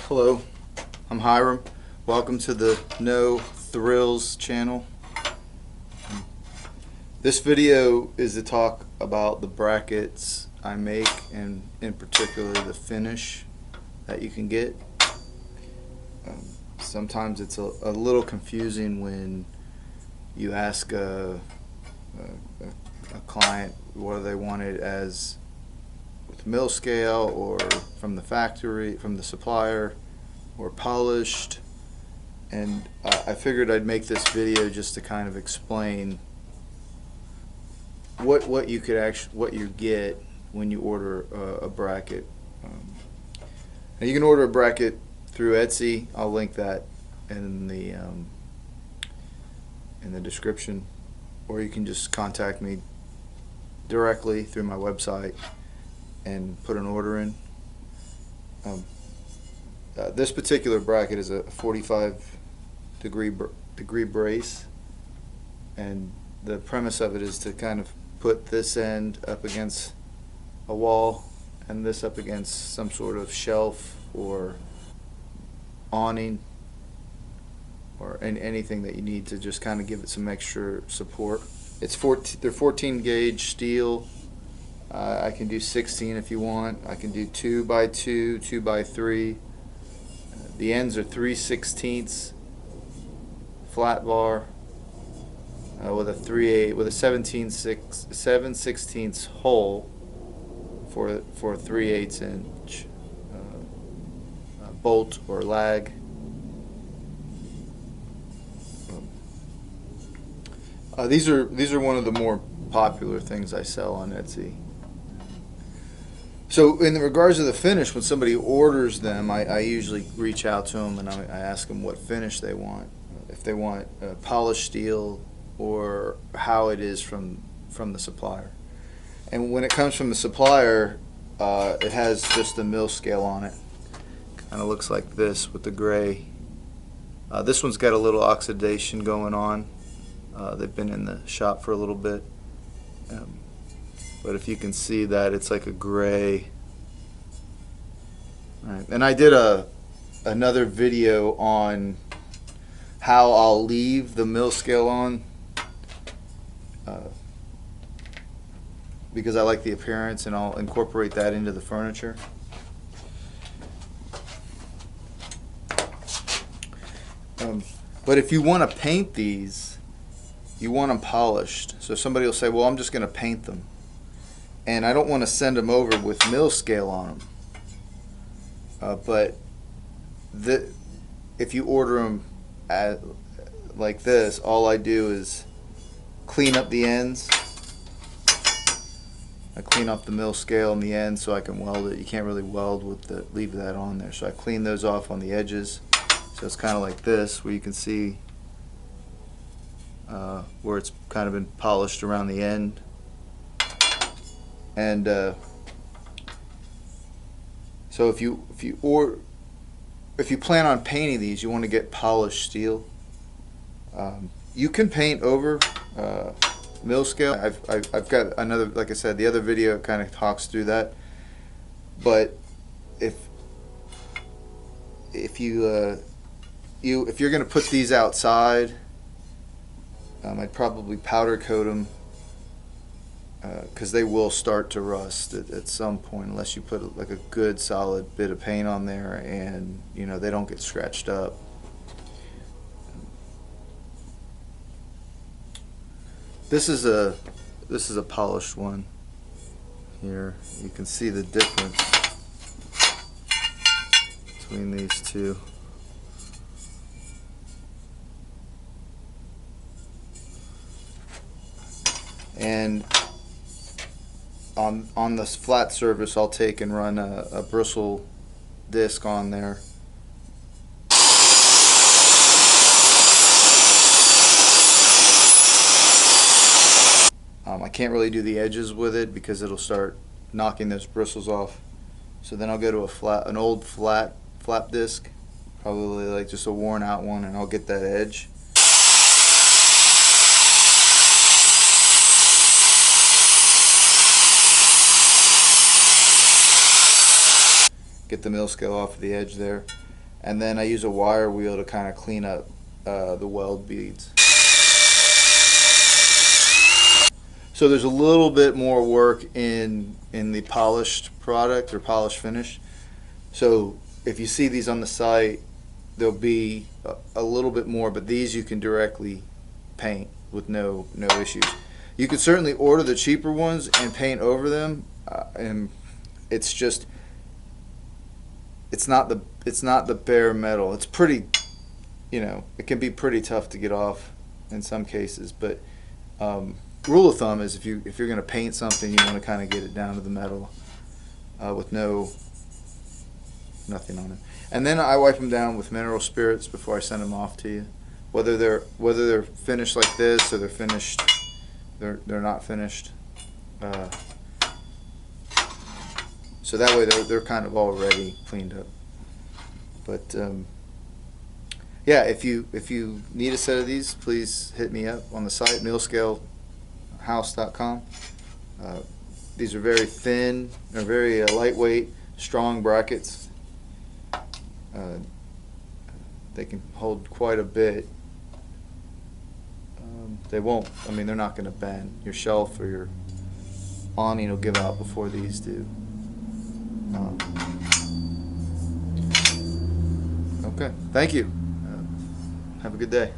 Hello, I'm Hiram. Welcome to the No Thrills channel. This video is to talk about the brackets I make, and in particular the finish that you can get. Sometimes it's a little confusing when you ask a client whether they want it as with mill scale or from the factory, from the supplier, or polished. And I figured I'd make this video just to kind of explain what you get when you order a bracket. Now you can order a bracket through Etsy. I'll link that in the description, or you can just contact me directly through my website and put an order in. This particular bracket is a 45 degree brace, and the premise of it is to kind of put this end up against a wall and this up against some sort of shelf or awning or anything that you need to just kind of give it some extra support. They're 14 gauge steel. I can do 16 if you want. I can do 2x2, 2x3. The ends are 3/16 flat bar with a 7/16 hole for a 3/8 inch bolt or lag. These are one of the more popular things I sell on Etsy. So in regards to the finish, when somebody orders them, I usually reach out to them and I ask them what finish they want. If they want polished steel or how it is from the supplier. And when it comes from the supplier, it has just the mill scale on it. Kind of looks like this with the gray. This one's got a little oxidation going on. They've been in the shop for a little bit. But if you can see that, it's like a gray. All right. And I did another video on how I'll leave the mill scale on because I like the appearance, and I'll incorporate that into the furniture. But if you want to paint these, you want them polished. So somebody will say, well, I'm just going to paint them, and I don't want to send them over with mill scale on them. But if you order them like this, all I do is clean up the ends. I clean off the mill scale on the end so I can weld it. You can't really weld with leave that on there. So I clean those off on the edges. So it's kind of like this, where you can see where it's kind of been polished around the end. And so if you plan on painting these, you want to get polished steel. You can paint over mill scale. I've got another, like I said, the other video kind of talks through that. But if you're going to put these outside, I'd probably powder coat them, because they will start to rust at some point unless you put like a good solid bit of paint on there, and they don't get scratched up. This is a polished one here. You can see the difference between these two. And on this flat surface, I'll take and run a bristle disc on there. I can't really do the edges with it because it'll start knocking those bristles off. So then I'll go to an old flap disc, probably like just a worn out one, and I'll get that edge. get the mill scale off of the edge there. and then I use a wire wheel to kind of clean up the weld beads. So there's a little bit more work in the polished product or polished finish. So if you see these on the site, there'll be a little bit more, but these you can directly paint with no issues. You can certainly order the cheaper ones and paint over them, and it's just it's not the bare metal. It's pretty, it can be pretty tough to get off in some cases, but rule of thumb is if you're going to paint something, you want to kind of get it down to the metal with nothing on it. And then I wipe them down with mineral spirits before I send them off to you. Whether they're finished like this or they're not finished. So that way they're kind of already cleaned up. But yeah, if you need a set of these, please hit me up on the site, millscalehouse.com. These are very thin, they're very lightweight, strong brackets. They can hold quite a bit. They won't, they're not going to bend. Your shelf or your awning will give out before these do. Okay, thank you. Have a good day.